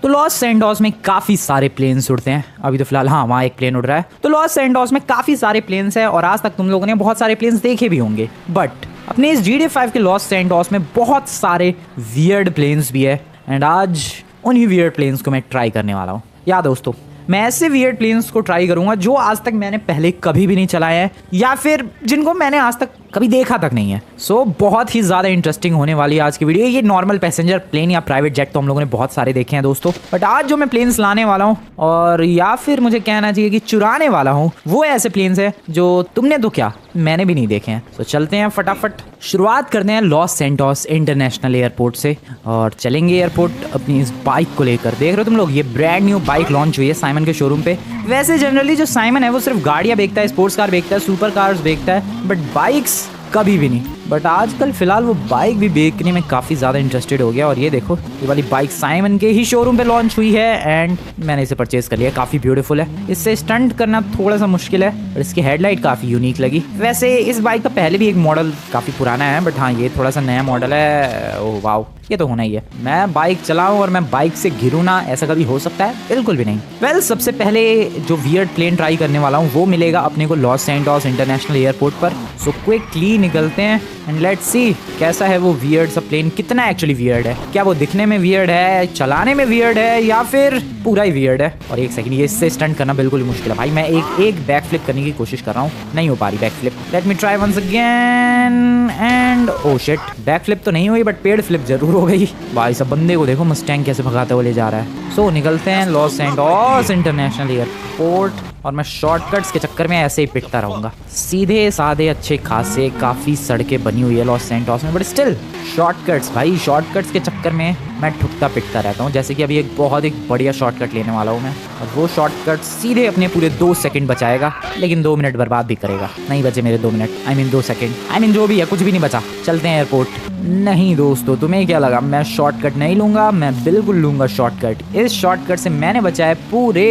तो Los Santos में काफ़ी सारे प्लेन्स उड़ते हैं। अभी तो फिलहाल हाँ वहाँ एक प्लेन उड़ रहा है। तो लॉस सैंटोस में काफ़ी सारे प्लेन्स हैं और आज तक तुम लोगों ने बहुत सारे प्लेन्स देखे भी होंगे। बट अपने इस GTA 5 के लॉस सैंटोस में बहुत सारे वियर्ड प्लेन्स भी है एंड आज उन्हीं वियर्ड प्लेन्स को मैं ट्राई करने वाला हूँ। या दोस्तों, मैं ऐसे वियर्ड प्लेन्स को ट्राई करूंगा जो आज तक मैंने पहले कभी भी नहीं चलाए हैं या फिर जिनको मैंने आज तक कभी देखा तक नहीं है। सो बहुत ही ज़्यादा इंटरेस्टिंग होने वाली है आज की वीडियो। ये नॉर्मल पैसेंजर प्लेन या प्राइवेट जेट तो हम लोगों ने बहुत सारे देखे हैं दोस्तों, बट आज जो मैं प्लेन्स लाने वाला हूँ और या फिर मुझे कहना चाहिए कि चुराने वाला हूँ, वो ऐसे प्लेन्स हैं जो तुमने तो क्या मैंने भी नहीं देखे हैं। तो चलते हैं फटाफट, शुरुआत करते हैं लॉस सैंटोस इंटरनेशनल एयरपोर्ट से और चलेंगे एयरपोर्ट अपनी इस बाइक को लेकर। देख रहे हो तुम लोग, ये ब्रांड न्यू बाइक लॉन्च हुई है साइमन के शोरूम पे। वैसे जनरली जो साइमन है वो सिर्फ गाड़ियाँ बेचता है, स्पोर्ट्स कार बेचता है, सुपर कार्स बेचता है, बट बाइक्स कभी भी नहीं। बट आजकल फिलहाल वो बाइक भी बेचने में काफ़ी ज़्यादा इंटरेस्टेड हो गया और ये देखो ये वाली बाइक साइमन के ही शोरूम पे लॉन्च हुई है एंड मैंने इसे परचेज कर लिया। काफ़ी ब्यूटीफुल है, इससे स्टंट करना थोड़ा सा मुश्किल है और इसकी हेडलाइट काफ़ी यूनिक लगी। वैसे इस बाइक का पहले भी एक मॉडल काफ़ी पुराना है, बट हाँ ये थोड़ा सा नया मॉडल है। ओह वाओ, ये तो होना ही है। मैं बाइक चलाऊं और मैं बाइक से गिरूं ना, ऐसा कभी हो सकता है? बिल्कुल भी नहीं। वेल, सबसे पहले जो वियर्ड प्लेन ट्राई करने वाला हूं वो मिलेगा अपने को लॉस सैंटोस इंटरनेशनल एयरपोर्ट पर। सो क्विकली निकलते हैं एंड लेट्स सी कैसा है वो वियर्ड सा प्लेन, कितना एक्चुअली वियर्ड है। क्या वो दिखने में वियर्ड है, चलाने में वियर्ड है या फिर पूरा ही वियर्ड है। और एक सेकंड, ये इससे स्टंट करना बिल्कुल ही मुश्किल है भाई। मैं एक बैक फ्लिप करने की कोशिश कर रहा हूँ, नहीं हो पा रही back flip. Let me try once again and oh shit, back flip तो नहीं हुई बट पेड़ फ्लिप जरूर हो गई। भाई सब बंदे को देखो मस्टैंग कैसे भगाते हुए ले जा रहा है। सो निकलते हैं लॉस सैंटोस इंटरनेशनल एयरपोर्ट और मैं शॉर्टकट्स के चक्कर में ऐसे ही पिटता रहूंगा। सीधे साधे अच्छे खासे काफ़ी सड़कें बनी हुई है लॉस सैंटोस में, बट स्टिल शॉर्टकट्स भाई, शॉर्टकट्स के चक्कर में मैं ठुकता पिटता रहता हूँ। जैसे कि अभी एक बहुत एक बढ़िया शॉर्टकट लेने वाला हूँ मैं और वो शॉर्टकट सीधे अपने पूरे 2 सेकंड बचाएगा, लेकिन 2 मिनट बर्बाद भी करेगा। नहीं बचे मेरे 2 मिनट, आई मीन 2 सेकंड, जो भी है, कुछ भी नहीं बचा। चलते हैं एयरपोर्ट। नहीं दोस्तों, तुम्हें क्या लगा मैं शॉर्टकट नहीं लूँगा? मैं बिल्कुल लूँगा शॉर्टकट। इस शॉर्टकट से मैंने बचाए पूरे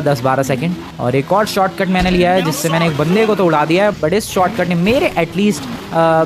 10-12 सेकंड और एक और शॉर्टकट मैंने लिया है जिससे मैंने एक बंदे को तो उड़ा दिया है, बट इस शॉर्टकट ने मेरे एटलीस्ट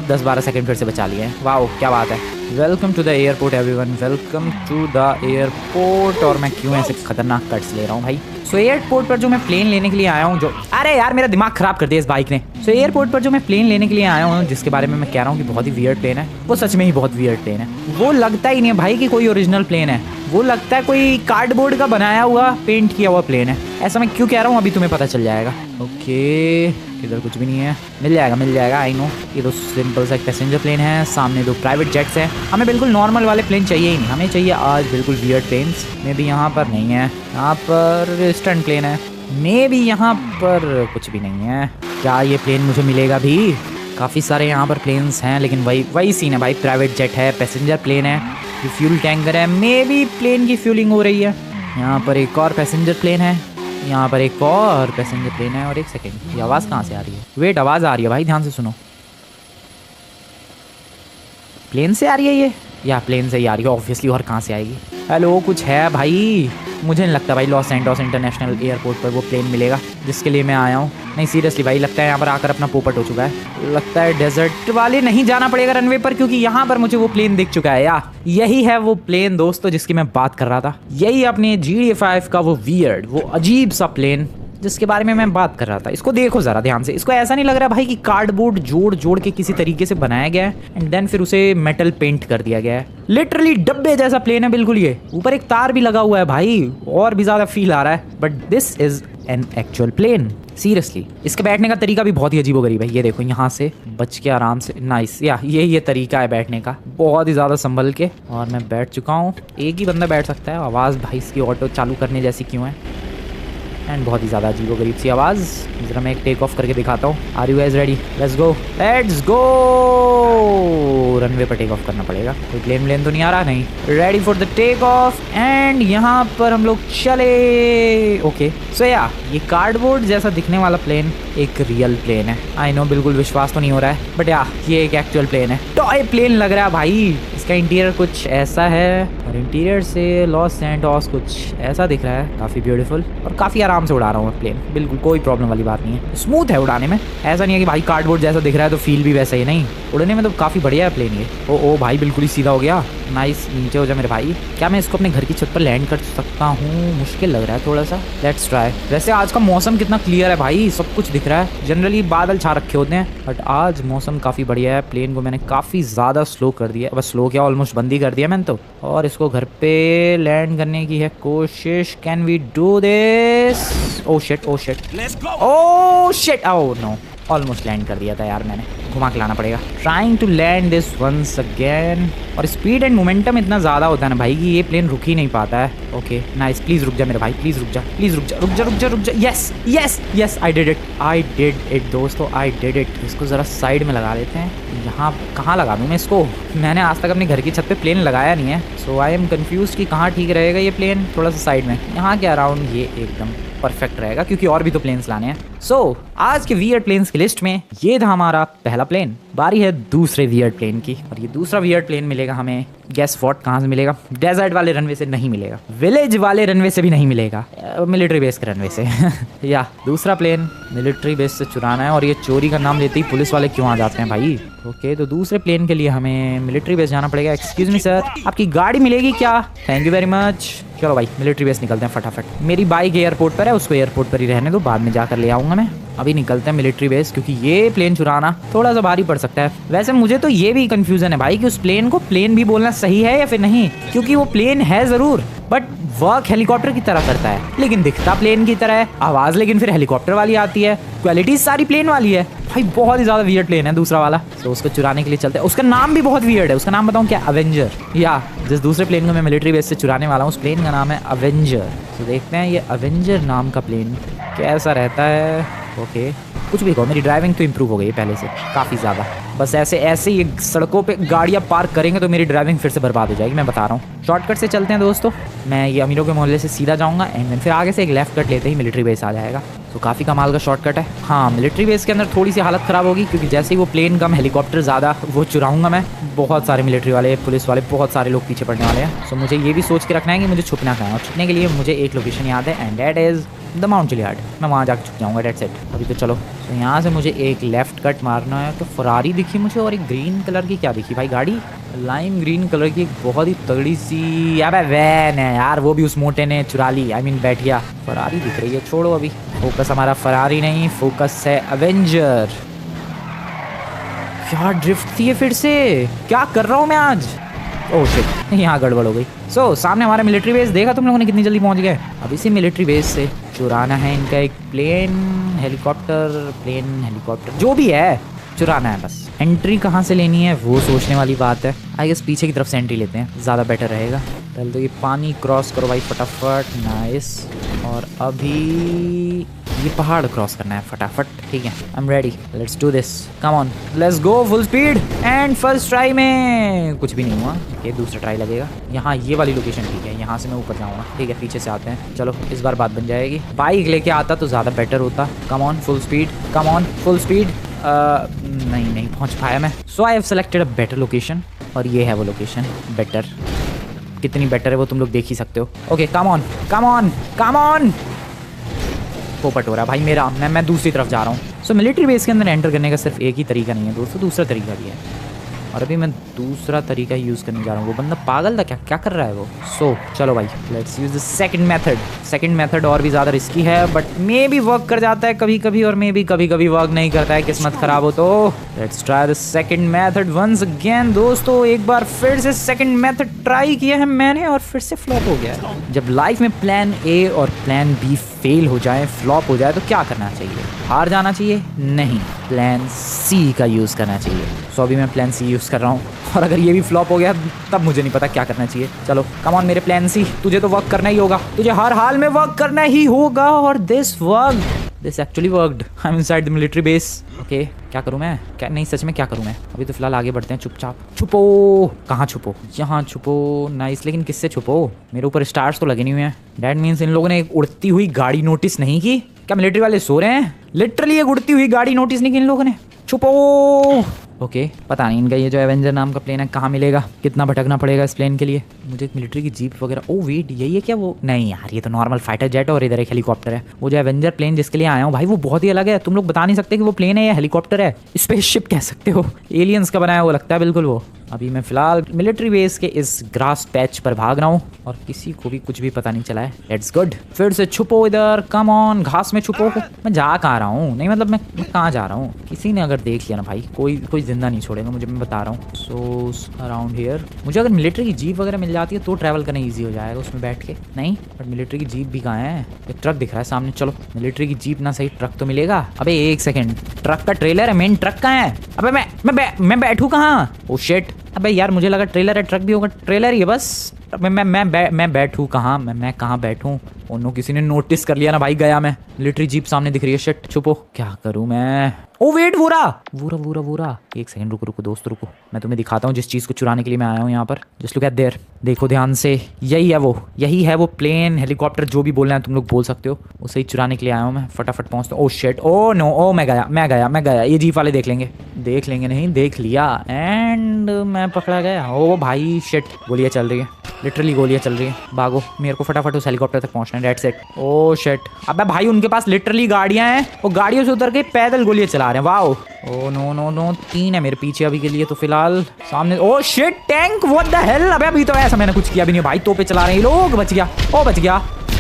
10-12 सेकंड फिर से बचा लिए हैं। वाओ क्या बात है। Welcome to the airport everyone, welcome to the airport. और मैं क्यों ऐसे खतरनाक कट्स ले रहा हूँ भाई? सो एयरपोर्ट पर जो मैं प्लेन लेने के लिए आया हूँ, जो अरे यार मेरा दिमाग खराब कर दिया इस बाइक ने। सो एयरपोर्ट पर जो मैं प्लेन लेने के लिए आया हूँ, जिसके बारे में मैं कह रहा हूँ कि बहुत ही वियर्ड प्लेन है, वो सच में ही बहुत वियर्ड प्लेन है। वो लगता ही नहीं है भाई कि कोई ओरिजिनल प्लेन है, वो लगता है कोई कार्डबोर्ड का बनाया हुआ पेंट किया हुआ प्लेन है। ऐसा मैं क्यों कह रहा हूँ अभी तुम्हें पता चल जाएगा। ओके, इधर कुछ भी नहीं है, मिल जाएगा आई नो। ये तो सिंपल सा एक पैसेंजर प्लेन है, सामने 2 प्राइवेट जेट्स हैं। हमें बिल्कुल नॉर्मल वाले प्लेन चाहिए ही नहीं, हमें चाहिए आज बिल्कुल वियर्ड प्लेन्स। मे भी यहाँ पर नहीं है, यहाँ पर स्टंट प्लेन है, मे भी यहाँ पर कुछ भी नहीं है। क्या ये प्लेन मुझे मिलेगा भी? काफ़ी सारे यहाँ पर प्लेन्स हैं, लेकिन वही सीन है भाई। प्राइवेट जेट है, पैसेंजर प्लेन है, ये फ्यूल टैंकर है, मे भी प्लेन की फ्यूलिंग हो रही है। यहाँ पर एक और पैसेंजर प्लेन है, यहाँ पर एक और पैसेंजर प्लेन है। और एक सेकेंड, ये आवाज़ कहाँ से आ रही है? वेट, आवाज़ आ रही है भाई, ध्यान से सुनो। प्लेन से आ रही है ये, या प्लेन से ही आ रही है ऑब्वियसली, और कहाँ से आएगी? हेलो, कुछ है भाई? मुझे नहीं लगता भाई लॉस सैंटोस इंटरनेशनल एयरपोर्ट पर वो प्लेन मिलेगा जिसके लिए मैं आया हूँ। नहीं सीरियसली भाई, लगता है यहाँ पर आकर अपना पोपट हो चुका है। लगता है डेजर्ट वाले नहीं जाना पड़ेगा रनवे पर, क्योंकि यहाँ पर मुझे वो प्लेन दिख चुका है। या यही है वो प्लेन दोस्तों जिसकी मैं बात कर रहा था। यही अपने GTA 5 का वो वियर्ड, वो अजीब सा प्लेन जिसके बारे में मैं बात कर रहा था। इसको देखो जरा ध्यान से। इसको ऐसा नहीं लग रहा भाई कि कार्डबोर्ड जोड़ के किसी तरीके से बनाया गया है एंड देन फिर उसे मेटल पेंट कर दिया गया है। लिटरली डब्बे जैसा प्लेन है बिल्कुल। ये ऊपर एक तार भी लगा हुआ है भाई, और भी ज्यादा फील आ रहा है। But this is an actual plane, seriously. इसके बैठने का तरीका भी बहुत ही अजीबोगरीब है। ये देखो, यहाँ से बच के आराम से, नाइस। या ये तरीका है बैठने का, बहुत ही ज़्यादा संभल के। और मैं बैठ चुका हूँ, एक ही बंदा बैठ सकता है। आवाज़ भाई इसकी ऑटो चालू करने जैसी क्यों है? एंड बहुत ही ज़्यादा अजीबोगरीब सी आवाज़। ज़रा मैं एक टेक ऑफ करके दिखाता हूँ। Are you guys ready? Let's go. Runway पर टेक ऑफ करना पड़ेगा। कोई प्लेन तो नहीं आ रहा? नहीं। Ready for the take off एंड यहाँ पर हम लोग चले। ओके, सो या ये कार्डबोर्ड जैसा दिखने वाला प्लेन एक रियल प्लेन है। आई नो, बिल्कुल विश्वास तो नहीं हो रहा है, बट या ये एक एक्चुअल प्लेन है। टॉय प्लेन लग रहा है भाई। इसका इंटीरियर कुछ ऐसा है और इंटीरियर से लॉस सैंटोस कुछ ऐसा दिख रहा है, काफ़ी ब्यूटीफुल और काफ़ी आराम से उड़ा रहा हूँ मैं प्लेन, बिल्कुल कोई प्रॉब्लम वाली बात नहीं है, स्मूथ है उड़ाने में, ऐसा नहीं है कि भाई कार्डबोर्ड जैसा दिख रहा है तो फील भी वैसा ही नहीं, उड़ने में तो काफ़ी बढ़िया है प्लेन ये। ओ भाई बिल्कुल ही सीधा हो गया, नाइस, नीचे हो जा मेरे भाई। क्या मैं इसको अपने घर की छत पर लैंड कर सकता हूँ? मुश्किल लग रहा है थोड़ा सा, लेट्स ट्राई। वैसे आज का मौसम कितना क्लियर है भाई, सब कुछ दिख रहा है, जनरली बादल छा रखे होते हैं बट आज मौसम काफ़ी बढ़िया है। प्लेन को मैंने काफ़ी ज़्यादा स्लो कर दिया, बस स्लो क्या ऑलमोस्ट बंद ही कर दिया मैंने तो, और इसको घर पे लैंड करने की है कोशिश। Can we do this? Oh shit, oh shit, oh shit, oh no, almost land कर दिया था यार मैंने, घुमा के लाना पड़ेगा। Trying to land this once again. और स्पीड एंड मोमेंटम इतना ज़्यादा होता है ना भाई कि ये प्लेन रुक ही नहीं पाता है। ओके नाइस, प्लीज़ रुक जा मेरे भाई, प्लीज़ रुक जा, प्लीज़ रुक जा, रुक जा, रुक जा, रुक जा। Yes yes yes, I did it, I did it दोस्तों, आई डिड इट। इसको ज़रा साइड में लगा लेते हैं। यहाँ कहाँ लगा दूँ मैं इसको? मैंने आज तक अपने घर की छत पे प्लेन लगाया नहीं है, सो आई एम कन्फ्यूज कि कहाँ ठीक रहेगा ये प्लेन। थोड़ा सा साइड में, यहाँ के अराउंड ये एकदम परफेक्ट रहेगा क्योंकि और भी तो प्लेन्स लाने हैं। सो आज के वियर्ड प्लेन्स की लिस्ट में ये था हमारा पहला प्लेन। बारी है दूसरे वियर्ड प्लेन की, और ये दूसरा वियर्ड प्लेन मिलेगा हमें, गेस व्हाट, कहाँ से मिलेगा? डेजर्ट वाले रनवे से नहीं मिलेगा, विलेज वाले रनवे से भी नहीं मिलेगा, मिलिट्री बेस के रनवे से या दूसरा प्लेन मिलिट्री बेस से चुराना है, और ये चोरी का नाम लेते ही पुलिस वाले क्यों आ जाते हैं भाई। ओके तो दूसरे प्लेन के लिए हमें मिलिट्री बेस जाना पड़ेगा। एक्सक्यूज मी सर, आपकी गाड़ी मिलेगी क्या? Thank you very much. चलो भाई मिलिट्री बेस निकलते हैं फटाफट। मेरी बाइक एयरपोर्ट पर है, उसको एयरपोर्ट पर ही रहने दो, बाद में जाकर ले आऊंगा मैं। अभी निकलते हैं मिलिट्री बेस, क्योंकि ये प्लेन चुराना थोड़ा सा भारी पड़ सकता है। वैसे मुझे तो ये भी कंफ्यूजन है भाई कि उस प्लेन को प्लेन भी बोलना सही है या फिर नहीं, क्योंकि वो प्लेन है जरूर बट वर्क हेलीकॉप्टर की तरह करता है, लेकिन दिखता प्लेन की तरह है, आवाज लेकिन फिर हेलीकॉप्टर वाली आती है, क्वालिटी सारी प्लेन वाली है भाई। बहुत ही ज्यादा वियर्ड प्लेन है दूसरा वाला, तो उसको चुराने के लिए चलते हैं। उसका नाम भी बहुत वियर्ड है, उसका नाम बताऊं क्या? अवेंजर। या जिस दूसरे प्लेन को मैं मिलिट्री बेस से चुराने वाला हूँ उस प्लेन का नाम है अवेंजर। तो देखते हैं ये अवेंजर नाम का प्लेन कैसा रहता है। ओके कुछ भी कहो, मेरी ड्राइविंग तो इम्प्रूव हो गई है पहले से काफ़ी ज़्यादा। बस ऐसे ही सड़कों पे गाड़ियाँ पार्क करेंगे तो मेरी ड्राइविंग फिर से बर्बाद हो जाएगी, मैं बता रहा हूँ। शॉर्टकट से चलते हैं दोस्तों, मैं ये अमीरों के मोहल्ले से सीधा जाऊँगा एंड देन फिर आगे से एक लेफ्ट कट लेते ही मिलिट्री बेस आ जाएगा। तो काफ़ी कमाल का शॉर्टकट है। हाँ मिलिट्री बेस के अंदर थोड़ी सी हालत ख़राब होगी, क्योंकि जैसे ही वो प्लेन कम हेलीकॉप्टर ज़्यादा, वो चुराऊँगा मैं। बहुत सारे मिलिट्री वाले, पुलिस वाले, बहुत सारे लोग पीछे पड़ने वाले हैं। सो मुझे ये भी सोच के रखना है कि मुझे छुपना कहाँ है, और छुपने के लिए मुझे एक लोकेशन याद है and that is the Mount Chiliad. मैं वहाँ जाकर छुप जाऊँगा, डेट सेट। अभी तो चलो, तो यहाँ से मुझे एक लेफ्ट कट मारना है। तो फरारी दिखी मुझे, और एक ग्रीन कलर की क्या दिखी भाई गाड़ी? लाइम ग्रीन कलर की एक बहुत ही तगड़ी सी यार वैन है यार, वो भी उस मोटे ने चुरा ली। आई मीन बैठ गया। फरारी दिख रही है, छोड़ो अभी, फोकस हमारा फरारी नहीं, फोकस है अवेंजर। क्या ड्रिफ्ट थी है फिर से, क्या कर रहा हूँ मैं आज? ओह शिट, यहाँ गड़बड़ हो गई। सो सामने हमारा मिलिट्री बेस, देखा तुम लोगों ने कितनी जल्दी पहुँच गए। अब इसी मिलिट्री बेस से चुराना है इनका एक प्लेन हेलीकॉप्टर जो भी है, चुराना है बस। एंट्री कहाँ से लेनी है वो सोचने वाली बात है। आई गेस पीछे की तरफ से एंट्री लेते हैं, ज़्यादा बेटर रहेगा। पहले तो ये पानी क्रॉस करो भाई फटाफट, नाइस। और अभी ये पहाड़ क्रॉस करना है फटाफट, ठीक है। I am ready, let's do this, come on, let's go full speed. And first try में कुछ भी नहीं हुआ, ये दूसरा ट्राई लगेगा। यहाँ ये वाली लोकेशन ठीक है, यहाँ से मैं ऊपर जाऊँगा, ठीक है। पीछे से आते हैं, चलो इस बार बात बन जाएगी। बाइक लेके आता तो ज़्यादा बेटर होता। Come on full speed, come on full speed. नहीं पहुँच पाया मैं। So I have selected a better location, और ये है वो लोकेशन। बेटर कितनी बेटर है वो तुम लोग देख ही सकते हो। Okay come on come on come on. पोपट हो रहा है भाई मेरा, मैं दूसरी तरफ जा रहा हूँ। सो मिलिट्री बेस के अंदर एंटर करने का सिर्फ एक ही तरीका नहीं है दोस्तों, दूसरा तरीका भी है, और अभी मैं दूसरा तरीका यूज़ करने जा रहा हूँ। वो बंदा पागल था क्या कर रहा है वो। सो चलो भाई let's use the second method और भी ज़्यादा रिस्की है, बट मे बी वर्क कर जाता है कभी कभी, और मे बी कभी कभी वर्क नहीं करता है, किस्मत खराब हो तो। Let's try the second method once again दोस्तों। एक बार फिर से सेकंड मेथड ट्राई किया है मैंने और फिर से फ्लॉप हो गया। जब लाइफ में प्लान ए और प्लान बी फेल हो जाए, फ्लॉप हो जाए, तो क्या करना चाहिए? हार जाना चाहिए? नहीं, प्लान सी का यूज़ करना चाहिए। सो अभी मैं प्लान सी यूज़ कर रहा हूँ, और अगर ये भी फ्लॉप हो गया तब मुझे नहीं पता क्या करना चाहिए। चलो कम ऑन मेरे प्लान सी, तुझे तो वर्क करना ही होगा, तुझे हर हाल में वर्क करना ही होगा। और this actually worked. I am inside the military base. Okay क्या करूँ मैं? क्या नहीं, सच में क्या करूँ मैं? अभी तो फिलहाल आगे बढ़ते हैं चुपचाप। छुपो, कहाँ छुपो? यहाँ छुपो, नाइस। लेकिन किससे छुपो? मेरे ऊपर स्टार्स तो लगे नहीं हुए हैं। डैट मीन्स इन लोगों ने एक उड़ती हुई गाड़ी नोटिस नहीं की क्या? मिलिट्री वाले सो रहे हैं? लिटरली एक उड़ती हुई गाड़ी नोटिस नहीं की इन लोगों ने। छुपो, ओके पता नहीं इनका ये जो एवेंजर नाम का प्लेन है कहाँ मिलेगा, कितना भटकना पड़ेगा इस प्लेन के लिए। मुझे एक मिलिट्री की जीप वगैरह, ओ वेट यही है क्या वो? नहीं यार ये तो नॉर्मल फाइटर जेट और इधर एक हेलीकॉप्टर है। वो जो एवेंजर प्लेन जिसके लिए आया हूँ भाई वो बहुत ही अलग है। तुम लोग बता नहीं सकते कि वो प्लेन है या हेलीकॉप्टर है, स्पेसशिप कह सकते हो, एलियंस का बनाया हुआ लगता है बिल्कुल वो। अभी मैं फिलहाल मिलिट्री बेस के इस ग्रास पैच पर भाग रहा हूँ और किसी को भी कुछ भी पता नहीं चला है। Let's good. फिर से छुपो इधर, कम ऑन, घास में छुपो। मैं जा कहाँ रहा हूँ? नहीं मतलब मैं कहाँ जा रहा हूँ? किसी ने अगर देख लिया ना भाई कोई जिंदा नहीं छोड़ेगा मुझे, मैं बता रहा हूँ। सो अराउंड हियर मुझे अगर मिलिट्री की जीप वगैरह मिल जाती है तो ट्रैवल करना ईजी हो जाएगा उसमें बैठ के। नहीं बट मिलिट्री की जीप भी कहाँ है? एक ट्रक दिख रहा है सामने, चलो मिलिट्री की जीप ना सही ट्रक तो मिलेगा। अबे एक सेकेंड, ट्रक का ट्रेलर है, मेन ट्रक कहाँ है? अबे मैं बैठू कहाँ? ओ शिट, अबे यार मुझे लगा ट्रेलर है, ट्रक भी होगा, ट्रेलर ही है बस। मैं बैठूँ कहाँ? मैं कहाँ बैठूँ? ओनो किसी ने नोटिस कर लिया ना भाई, गया मैं। मिलिट्री जीप सामने दिख रही है, शिट छुपो। क्या करूँ मैं? ओ वेट वूरा एक सेकंड रुको दोस्त रुको, मैं तुम्हें दिखाता हूँ जिस चीज़ को चुराने के लिए मैं आया हूँ यहाँ पर। जस्ट लुक एट देयर, देखो ध्यान से, यही है वो प्लेन हेलीकॉप्टर जो भी बोलना है तुम लोग बोल सकते हो, उसे ही चुराने के लिए आया हूँ मैं। फटाफट पहुँचता हूँ। ओ शिट, ओ नो, ओ मैं गया। ये जीप वाले देख लेंगे नहीं, देख लिया एंड मैं पकड़ा गया। ओ भाई शिट, गोलियाँ चल रही है, लिटरली गोलियाँ चल रही है। भागो, मेरे को फटाफट उस हेलीकॉप्टर तक पहुंचना है, डेट्स इट। ओ शिट, अबे भाई उनके पास लिटरली गाड़ियां हैं, वो गाड़ियों से उतर के पैदल गोलियां चला रहे हैं। वाओ, ओ नो 3 है मेरे पीछे अभी के लिए तो फिलहाल। सामने oh shit, tank, what the hell. अबे अभी तो ऐसा मैंने कुछ किया भी नहीं भाई, तोपे चला रहे हैं ये लोग।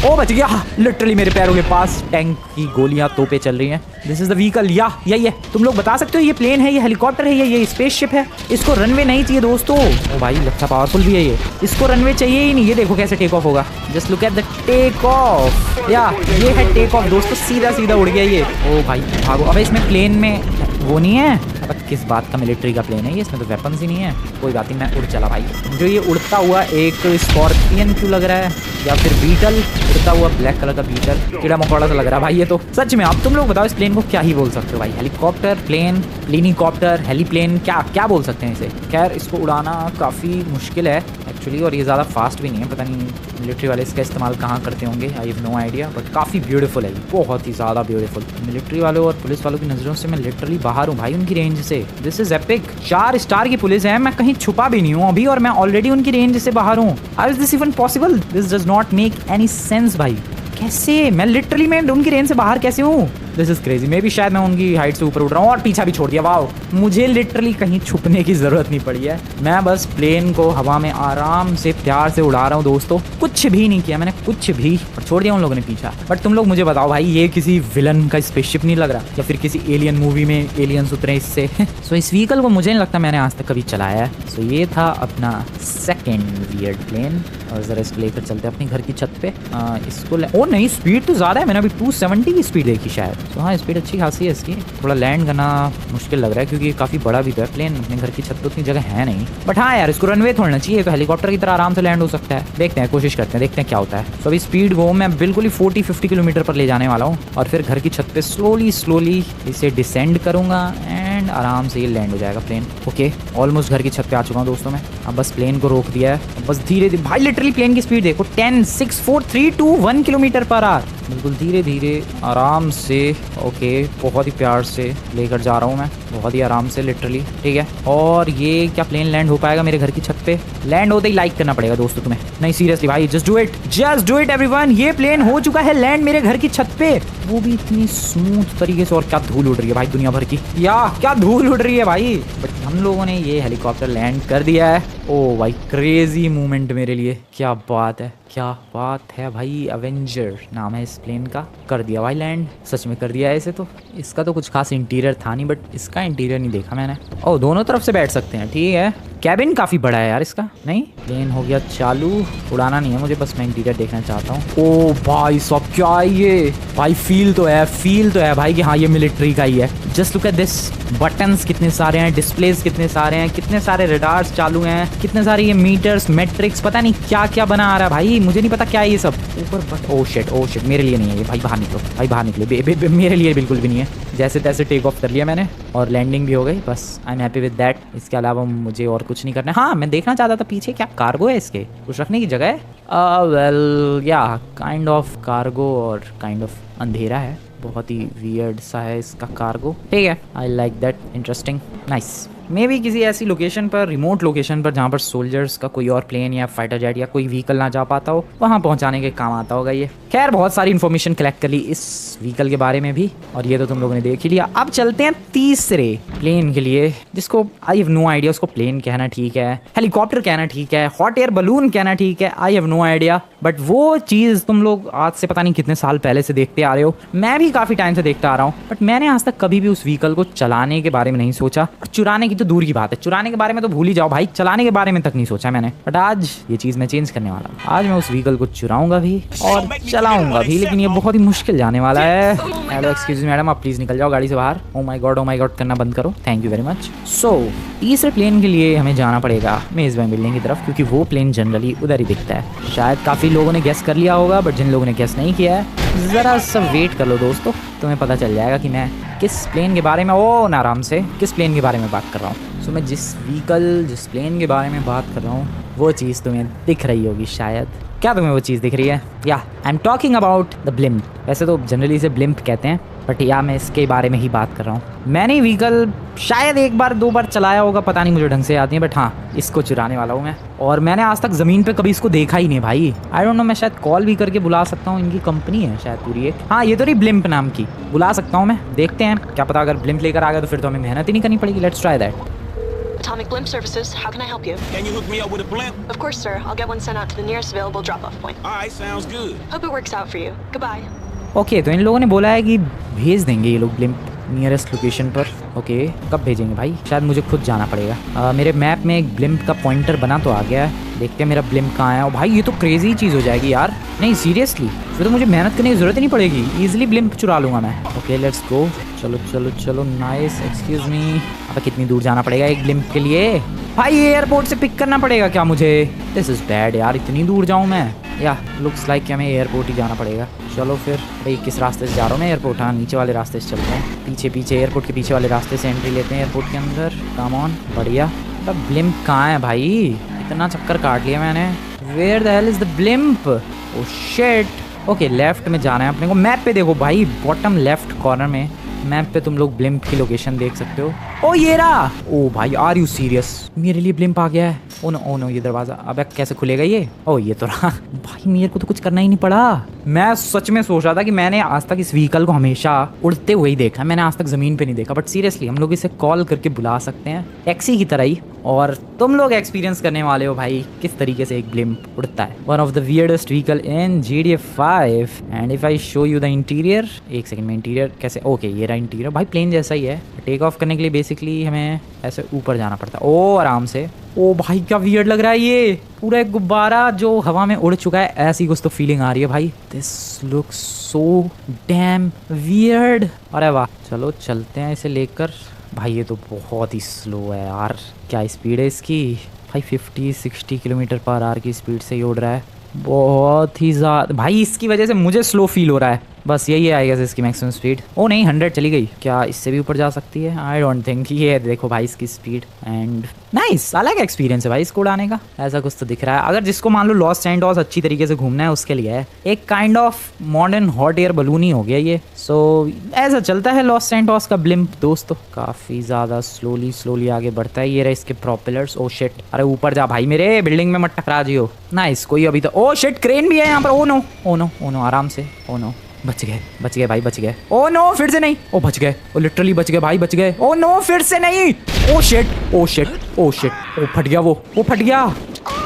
बच गया, लिटरली मेरे पैरों के पास टैंक की गोलियां तोपे चल रही हैं। दिस इज द व्हीकल, या यही है। तुम लोग बता सकते हो ये प्लेन है, ये हेलीकॉप्टर है, ये स्पेसशिप है? इसको रनवे नहीं चाहिए दोस्तों। ओ भाई लगता पावरफुल भी है ये, इसको रनवे चाहिए ही नहीं। ये देखो कैसे टेक ऑफ होगा, just look at the take off. या ये है टेक ऑफ दोस्तों, सीधा उड़ गया ये। ओ भाई भागो। अब इसमें प्लेन में वो नहीं है, अब किस बात का मिलिट्री का प्लेन है ये? इसमें तो वेपन्स ही नहीं है। कोई बात नहीं, मैं उड़ चला भाई। जो ये उड़ता हुआ एक स्कॉर्पियन क्यों लग रहा है, या फिर बीटल, उड़ता हुआ ब्लैक कलर का बीटल, कीड़ा मकोड़ा सा लग रहा है भाई ये तो सच में। अब तुम लोग बताओ इस प्लेन को क्या ही बोल सकते हो भाई? हेलीकॉप्टर, प्लेन, प्लेनिकॉप्टर, हेलीप्लेन, क्या बोल सकते हैं इसे? खैर इसको उड़ाना काफ़ी मुश्किल है एक्चुअली, और ये ज़्यादा फास्ट भी नहीं है। पता नहीं मिलिट्री वाले इसका इस्तेमाल कहाँ करते होंगे, I have no idea, but काफ़ी ब्यूटीफुल है, बहुत ही ज़्यादा ब्यूटीफुल। मिलिट्री वालों और पुलिस वालों की नज़रों से मैं लिटरली बाहर हूँ भाई उनकी रेंज से। This is epic. 4 स्टार की पुलिस है, मैं कहीं छुपा भी नहीं हूँ अभी, और मैं ऑलरेडी उनकी रेंज से बाहर हूँ। How is this even possible? This does not make any sense भाई। कैसे मैं लिटरली मैं उनकी रेंज से बाहर कैसे हूँ? This is crazy. May be शायद मैं उनकी हाइट से ऊपर उड़ रहा हूँ और पीछा भी छोड़ दिया। वाओ, मुझे लिटरली कहीं छुपने की जरूरत नहीं पड़ी है, मैं बस प्लेन को हवा में आराम से प्यार से उड़ा रहा हूँ दोस्तों। कुछ भी नहीं किया मैंने, कुछ भी, और छोड़ दिया उन लोगों ने पीछा। बट तुम लोग मुझे बताओ भाई, ये किसी विलन का स्पेसशिप नहीं लग रहा, या फिर किसी एलियन मूवी में एलियंस उतरे इससे? सो इस व्हीकल को मुझे नहीं लगता मैंने आज तक कभी चलाया है। सो ये था अपना सेकेंड वियर्ड प्लेन, और जरा इसको लेकर चलते हैं अपने घर की छत पे। इसको ओ नहीं, स्पीड तो ज़्यादा है, मैंने अभी 270 की स्पीड देखी शायद। तो हाँ स्पीड अच्छी खासी है इसकी। थोड़ा लैंड करना मुश्किल लग रहा है क्योंकि काफ़ी बड़ा भी तो है प्लेन, अपने घर की छत पे उतनी जगह है नहीं। बट हाँ यार इसको रनवे छोड़ना चाहिए, तो हेलीकॉप्टर की तरह आराम से लैंड हो सकता है। देखते हैं, कोशिश करते हैं, देखते हैं क्या होता है। तो अभी स्पीड को मैं बिल्कुल ही 40-50 किलोमीटर पर ले जाने वाला हूँ, और फिर घर की छत पे स्लोली इसे डिसेंड करूँगा एंड आराम से ये लैंड हो जाएगा प्लेन। ओके, ऑलमोस्ट घर की छत पे आ चुका हूँ दोस्तों मैं। अब बस प्लेन को रोक दिया है, बस धीरे धीरे भाई, लिटरली प्लेन की स्पीड देखो, 10, 6, 4, 3, 2, 1 किलोमीटर पर आवर। बिल्कुल धीरे धीरे आराम से, ओके, बहुत ही प्यार से लेकर जा रहा हूँ मैं, बहुत ही आराम से लिटरली, ठीक है। और ये क्या प्लेन लैंड हो पाएगा मेरे घर की छत पे? लैंड होते ही लाइक करना पड़ेगा दोस्तों तुम्हें। नहीं सीरियसली भाई, जस्ट डू इट एवरीवन। ये प्लेन हो चुका है लैंड मेरे घर की छत पे, वो भी इतनी स्मूथ तरीके से। और क्या धूल उड़ रही है भाई दुनिया भर की, या क्या धूल उड़ रही है भाई। बट हम लोगों ने ये हेलीकॉप्टर लैंड कर दिया है। ओ भाई क्रेजी मूवमेंट मेरे लिए, क्या बात है भाई। अवेंजर नाम है इस प्लेन का। कर दिया भाई लैंड, सच में कर दिया है इसे तो। इसका तो कुछ खास इंटीरियर था नहीं, बट इसका इंटीरियर नहीं देखा मैंने। ओ दोनों तरफ से बैठ सकते हैं, ठीक है। कैबिन काफ़ी बड़ा है यार इसका। नहीं, प्लेन हो गया चालू, उड़ाना नहीं है मुझे, बस मैं इंटीरियर देखना चाहता हूँ। ओ भाई सब क्या है ये भाई, फील तो है भाई कि हाँ ये मिलिट्री का ही है। Just look at this, buttons कितने सारे हैं, डिस्प्लेस कितने सारे हैं, कितने सारे रडार्स चालू हैं, कितने सारे ये मीटर्स, मैट्रिक्स, पता नहीं क्या क्या बना आ रहा है भाई, मुझे नहीं पता क्या है ये सब ऊपर। बट ओ शिट, मेरे लिए नहीं है ये भाई, बाहर निकलो, मेरे लिए बिल्कुल भी नहीं है। जैसे तैसे टेक ऑफ कर लिया मैंने, और लैंडिंग भी हो गई, बस I am happy with that. इसके अलावा मुझे और कुछ नहीं करना है। हाँ मैं देखना चाहता था पीछे क्या कार्गो है, इसके कुछ रखने की जगह है। वेल या काइंड ऑफ कार्गो, और काइंड ऑफ अंधेरा है, बहुत ही वियर्ड सा है इसका कार्गो, ठीक है। I like that, interesting, nice. May be किसी ऐसी लोकेशन पर, रिमोट लोकेशन पर, जहाँ पर सोल्जर्स का कोई और प्लेन या फाइटर जेट या कोई व्हीकल ना जा पाता हो, वहाँ पहुँचाने के काम आता होगा ये। खैर बहुत सारी इन्फॉर्मेशन कलेक्ट कर ली इस व्हीकल के बारे में भी, और ये तो तुम लोगों ने देख ही लिया। अब चलते हैं तीसरे प्लेन के लिए, जिसको आई हैव नो आइडिया उसको प्लेन कहना ठीक है, हेलीकॉप्टर कहना ठीक है, हॉट एयर बलून कहना ठीक है, I have no idea. But वो चीज़ तुम लोग आज से पता नहीं कितने साल पहले से देखते आ रहे हो, मैं भी काफ़ी टाइम से देखता आ रहा हूँ, बट मैंने आज तक कभी भी उस व्हीकल को चलाने के बारे में नहीं सोचा। और चुराने की तो दूर की बात है, चुराने के बारे में तो भूल ही जाओ भाई, चलाने के बारे में तक नहीं सोचा मैंने। बट आज ये चीज़ मैं चेंज करने वाला हूँ। आज मैं उस व्हीकल को चुराऊंगा भी और चलाऊंगा भी, लेकिन ये बहुत ही मुश्किल जाने वाला है। हेलो एक्सक्यूज मी मैडम, आप प्लीज़ निकल जाओ गाड़ी से बाहर। ओ माय गॉड करना बंद करो, थैंक यू वेरी मच। सो तीसरे प्लेन के लिए हमें जाना पड़ेगा मेज़बान बिल्डिंग की तरफ, क्योंकि वो प्लेन जनरली उधर ही दिखता है। शायद काफ़ी लोगों ने गेस कर लिया होगा, बट जिन लोगों ने गेस नहीं किया है ज़रा सा वेट कर लो दोस्तों, तुम्हें पता चल जाएगा कि मैं किस प्लेन के बारे में, ओ ना आराम से, किस प्लेन के बारे में बात कर रहा हूँ। सो मैं जिस प्लेन के बारे में बात कर रहा हूँ वो चीज़ तुम्हें दिख रही होगी शायद। क्या तुम्हें वो चीज़ दिख रही है? या I am talking about the blimp. वैसे तो जनरली इसे ब्लिम्प कहते हैं, बट या मैं इसके बारे में ही बात कर रहा हूँ। मैंने व्हीकल शायद एक बार दो बार चलाया होगा, पता नहीं मुझे ढंग से याद नहीं, बट हाँ इसको चुराने वाला हूँ मैं। और मैंने आज तक ज़मीन पे कभी इसको देखा ही नहीं भाई। आई डोंट नो, मैं शायद कॉल भी करके बुला सकता हूँ, इनकी कंपनी है शायद पूरी एक। हाँ ये तो रही ब्लिम्प नाम की, बुला सकता हूँ मैं, देखते हैं क्या पता अगर ब्लिम्प लेकर आ गया तो फिर तो हमें मेहनत ही नहीं करनी पड़ेगी। Let's try that. Atomic Blimp Services, how can I help you? Can you hook me up with a blimp? Of course, sir. I'll get one sent out to the nearest available drop-off point. All right, sounds good. Hope it works out for you. Goodbye. Okay तो इन लोगों ने बोला है कि भेज देंगे ये लोग ब्लिम्प नियरेस्ट लोकेशन पर। ओके कब भेजेंगे भाई? शायद मुझे खुद जाना पड़ेगा। मेरे मैप में एक ब्लिम्प का पॉइंटर बना तो आ गया है, देखते हैं मेरा ब्लिम्प कहाँ है। और भाई ये तो क्रेजी चीज़ हो जाएगी यार, नहीं सीरियसली फिर तो मुझे मेहनत करने की ज़रूरत ही नहीं पड़ेगी, ईजिली ब्लिम्प चुरा लूँगा मैं। ओके लेट्स गो, चलो चलो चलो, नाइस। एक्सक्यूज़ मी, अब कितनी दूर जाना पड़ेगा एक ब्लिम्प के लिए? भाई एयरपोर्ट से पिक करना पड़ेगा क्या मुझे? दिस इज़ बैड यार, इतनी दूर जाऊँ मैं? या लुक्स लाइक कि हमें एयरपोर्ट ही जाना पड़ेगा। चलो फिर भाई किस रास्ते से जा रहा हूँ मैं एयरपोर्ट? हाँ नीचे वाले रास्ते से चलते हैं, पीछे पीछे एयरपोर्ट के पीछे वाले रास्ते से एंट्री लेते हैं एयरपोर्ट के अंदर। कम ऑन, बढ़िया। अब ब्लिम्प कहाँ है भाई? इतना चक्कर काट लिया मैंने। Where the hell is the blimp? Oh shit. Okay left में जाना है अपने को, मैप पे देखो भाई, बॉटम लेफ्ट कॉर्नर में मैप पे तुम लोग ब्लिम्प की लोकेशन देख सकते हो। ओ ये रहा। ओ भाई आर यू सीरियस, मेरे लिए ब्लिम्प आ गया है। ओ नो ये दरवाज़ा अब कैसे खुलेगा ये? ओ ये तो रहा। भाई मेरे को तो कुछ करना ही नहीं पड़ा। मैं सच में सोच रहा था कि मैंने आज तक इस व्हीकल को हमेशा उड़ते हुए ही देखा, मैंने आज तक ज़मीन पे नहीं देखा। बट सीरियसली हम लोग इसे कॉल करके बुला सकते हैं टैक्सी की तरह ही, और तुम लोग एक्सपीरियंस करने वाले हो भाई किस तरीके से एक ब्लिम्प उड़ता है। One of the weirdest vehicle in GTA 5। And if I show you the interior, एक सेकंड में इंटीरियर कैसे? ओके ये रहा इंटीरियर भाई, प्लेन जैसा ही है। टेक ऑफ करने के लिए बेसिकली हमें ऐसे ऊपर जाना पड़ता है। ओ आराम से। ओ भाई क्या वियर्ड लग रहा है ये, पूरा एक गुब्बारा जो हवा में उड़ चुका है, ऐसी कुछ तो फीलिंग आ रही है भाई। This looks so damn weird. अरे वाह, चलो चलते हैं इसे लेकर। भाई ये तो बहुत ही स्लो है यार, क्या स्पीड है इसकी भाई? 50-60 किलोमीटर पर आवर की स्पीड से ही उड़ रहा है, बहुत ही ज़्यादा भाई। इसकी वजह से मुझे स्लो फील हो रहा है, बस यही है आई गेस इसकी मैक्सिमम स्पीड। ओ नहीं 100 चली गई, क्या इससे भी ऊपर जा सकती है? I don't think. ये देखो भाई इसकी स्पीड, एंड नाइस, अलग एक्सपीरियंस है भाई इसको उड़ाने का। ऐसा कुछ तो दिख रहा है, अगर जिसको मान लो लॉस सैंटोस अच्छी तरीके से घूमना है उसके लिए है। एक kind of modern hot air balloon ही हो गया ये। सो ऐसा चलता है लॉस सैंटोस का ब्लिम्प दोस्तों, काफ़ी ज़्यादा स्लोली आगे बढ़ता है। ये रहे इसके प्रोपेलर्स। ओ शिट, अरे ऊपर जा भाई, मेरे बिल्डिंग में मत टकरा जियो। नाइस, कोई अभी तो, ओ शिट क्रेन भी है यहाँ पर। ओ नो आराम से। ओ नो, बच गए भाई, बच गए। ओ नो फिर से नहीं। ओ बच गए, ओ लिटरली बच गए भाई, बच गए। ओ नो फिर से नहीं। ओ शिट ओ फट गया, वो फट गया।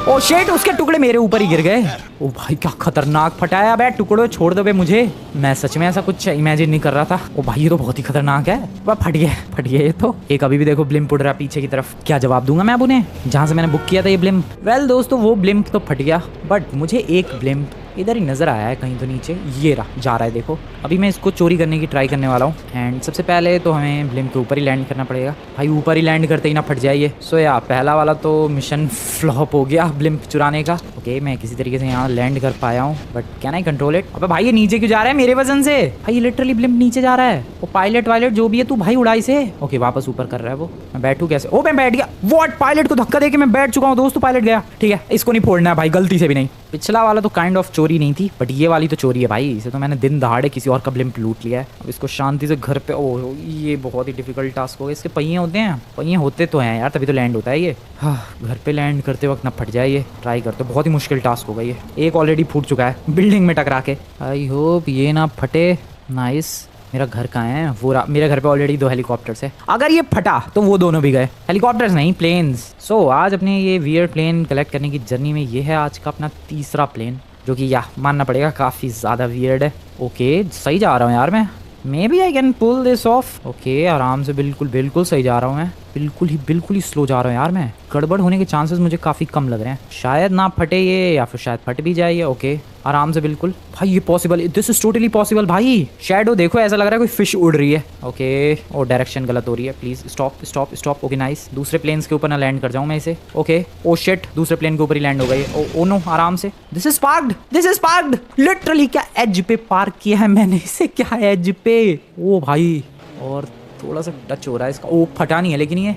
ओ शिट, उसके टुकड़े मेरे ऊपर ही गिर गए। ओ भाई क्या खतरनाक फटाया बे, टुकड़ों छोड़ दो बे मुझे, मैं सच में ऐसा कुछ इमेजिन नहीं कर रहा था। ओ भाई ये तो बहुत ही खतरनाक है। वह फट गया ये तो। एक अभी भी देखो ब्लिम्प उड़ रहा है पीछे की तरफ, क्या जवाब दूंगा मैं अब उन्हें जहाँ से मैंने बुक किया था ये ब्लिम्प? वेल दोस्तों वो ब्लिम्प तो फट गया, बट मुझे एक ब्लिम्प इधर ही नज़र आया है कहीं तो नीचे, ये रहा, जा रहा है देखो। अभी मैं इसको चोरी करने की ट्राई करने वाला हूँ, एंड सबसे पहले तो हमें ब्लिम्प के ऊपर ही लैंड करना पड़ेगा भाई, ऊपर ही लैंड करते ही ना फट जाए ये। सो या पहला वाला तो मिशन फ्लॉप हो गया ब्लिम्प चुराने का। ओके मैं किसी तरीके से यहाँ लैंड कर पाया हूँ, but can I control it? अबे भाई ये नीचे क्यों जा रहा है मेरे वजन से? भाई ये लिटरली ब्लिम्प नीचे जा रहा है। वो पायलट वायलट जो भी है तू भाई उड़ाई से। ओके वापस ऊपर कर रहा है वो, मैं बैठूँ कैसे? ओ मैं बैठ गया। व्हाट, पायलट को धक्का देके मैं बैठ चुका हूँ दोस्तों, पायलट गया। ठीक है इसको नहीं फोड़ना है भाई, गलती से भी नहीं। पिछला वाला तो काइंड ऑफ चोरी नहीं थी, बट ये वाली तो चोरी है भाई। इसे तो मैंने दिन दहाड़े किसी और का ब्लिम्प लूट लिया है। अब इसको शांति से घर पे, ओह ये बहुत ही डिफिकल्ट टास्क हो गया। इसके पहिए होते हैं, पहिए होते तो हैं यार, तभी तो लैंड होता है ये। हाँ, घर पे लैंड करते वक्त ना फट जाए ये, ट्राई करते। बहुत ही मुश्किल टास्क होगा ये। एक ऑलरेडी फूट चुका है बिल्डिंग में टकरा के। आई होप ये ना फटे। नाइस। मेरा घर कहाँ है? वो मेरे घर पे ऑलरेडी 2 हेलीकॉप्टर्स है। अगर ये फटा तो वो दोनों भी गए। हेलीकॉप्टर्स नहीं, प्लेन्स। सो आज अपने ये वियर्ड प्लेन कलेक्ट करने की जर्नी में ये है आज का अपना तीसरा प्लेन, जो कि या मानना पड़ेगा काफ़ी ज़्यादा वियर्ड है। ओके सही जा रहा हूँ यार मैं। Maybe I can pull this off. Okay आराम से, बिल्कुल सही जा रहा हूँ मैं। बिल्कुल ही स्लो जा रहा हूँ यार मैं। गड़बड़ होने के चांसेस मुझे काफ़ी कम लग रहे हैं। शायद ना फटे ये, या फिर शायद फट भी जाए ये। ओके आराम से बिल्कुल। भाई ये possible, this is totally possible भाई। शैडो देखो, ऐसा लग रहा है कोई फिश उड़ रही है। ओके और डायरेक्शन गलत हो रही है। Please stop. Okay nice. दूसरे प्लेन्स के ऊपर ना लैंड कर जाऊँ मैं इसे। ओके ओ शिट, दूसरे प्लेन के ऊपर ही लैंड हो गई। ओ नो, आराम से। This is parked literally. क्या एज पे पार्क किया है मैंने इसे, क्या एज पे। ओ भाई, और थोड़ा सा टच हो रहा है इसका। ओ फटा नहीं है लेकिन ये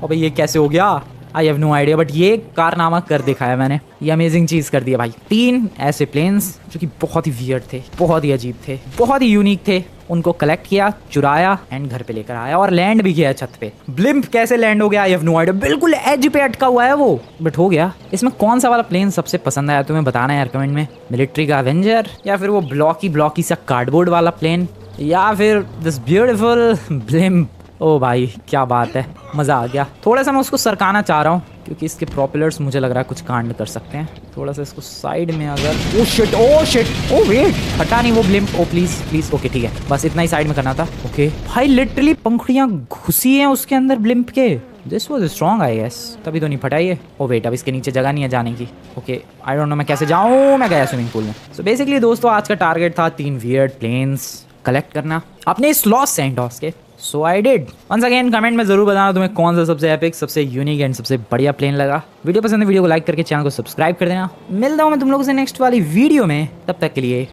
अबे ये कैसे हो गया? I have no idea, but ये कारनामा कर दिखाया मैंने। ये अमेजिंग चीज़ कर दिया भाई। 3 ऐसे प्लेन्स जो कि बहुत ही वियर्ड थे, बहुत ही अजीब थे, बहुत ही यूनिक थे। उनको कलेक्ट किया, चुराया एंड घर पे लेकर आया और लैंड भी किया छत पे। ब्लिम्प कैसे लैंड हो गया आई हैव नो आइडिया। बिल्कुल एज पे अटका हुआ है वो, बट हो गया। इसमें कौन सा वाला प्लेन सबसे पसंद आया तुम्हें बताना यार कमेंट में। मिलिट्री का एवेंजर, या फिर वो ब्लॉकी सा कार्डबोर्ड वाला प्लेन, या फिर दिस ब्यूटीफुल ब्लिम्प। ओ भाई क्या बात है, मज़ा आ गया। थोड़ा सा मैं उसको सरकाना चाह रहा हूँ क्योंकि इसके प्रोपेलर्स मुझे लग रहा है कुछ कांड कर सकते हैं। थोड़ा सा इसको साइड में अगर, ओ शिट ओ वेट, हटा नहीं वो ब्लिम्प। ओ प्लीज ओके ठीक है, बस इतना ही साइड में करना था। ओके भाई लिटरली पंखुड़ियाँ घुसी हैं उसके अंदर ब्लिम्प के। This was strong I guess, तभी तो नहीं फटा ये। ओ वेट, अब इसके नीचे जगह नहीं है जाने की। ओके आई डोंट नो मैं कैसे जाऊँ, मैं गया स्विमिंग पूल में। सो बेसिकली दोस्तों आज का टारगेट था 3 वियर्ड प्लेन्स कलेक्ट करना अपने इस लॉस्ट सैंडहॉर्स के। So I did. Once again comment में जरूर बताना तुम्हें कौन सा सबसे एपिक, सबसे यूनिक एंड सबसे बढ़िया प्लेन लगा। वीडियो पसंद है वीडियो को लाइक करके चैनल को सब्सक्राइब कर देना। मिलता हूँ मैं तुम लोगों से नेक्स्ट वाली वीडियो में, तब तक के लिए